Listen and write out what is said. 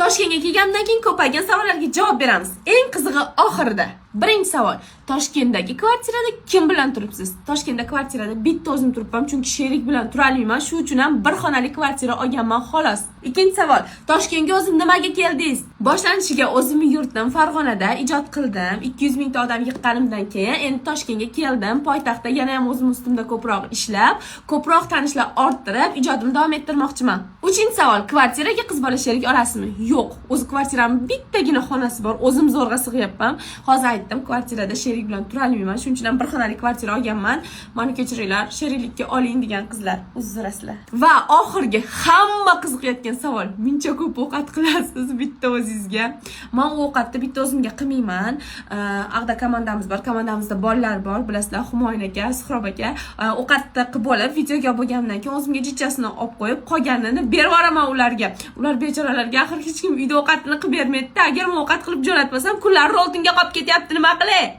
Toshkentga kelgandan keyin ko'paygan savollarga javob beramiz. Eng qizig'i oxirida. Birinchi savol. Toshkentdagi kvartirada kim bilan turibsiz? Toshkentda kvartirada bitta o'zim turibman, chunki sherik bilan tura olmayman. Shu uchun ham bir xonali kvartira olganman xolos. Ikkinchi savol. Toshkentga o'zim nimaga keldingiz? Boshlanishiga o'zimning yurtim Farg'onada ijod qildim. 200 mingta odam yiqqanimdan keyin endi Toshkentga keldim. Poytaxtda yana ham o'zim ustimda ko'proq ishlab, ko'proq tanishlar orttirib, ijodimni davom ettirmoqchiman. Uchinchi savol. Kvartiraga qiz bola sherik olasizmi? Yo'q. O'zi kvartiramning bittagina xonasi bor. O'zim zo'rg'a sig'yapman. Hozir aytdim, kvartirada sherik bilan tura olmayman. Shuning uchun ham bir xonali kvartira olganman. Mani kechiringlar, sheriklikka oling degan qizlar o'zingiz so'rasizlar. Va oxirgi hamma qiziqayotgan savol. Muncha ko'p ovqat qilasiz bitta o'zingizga. Men ovqatni bitta o'zimga qilmayman. Ag'da komandamiz bor. Komandamizda bolalar bor. Bilasizlar, Humoyin aka, Suhrob aka. Ovqatni qilib olib, videoga bo'lgandan keyin o'zimga jichasini olib qo'yib, qolganini berib yuboraman ularga. Ular bechoralarga axir hech kim uyda ovqatini qilib bermaydi. Agar men ovqat qilib jo'natmasam, kunlari oltinga qolib ketyapti, nima qilay?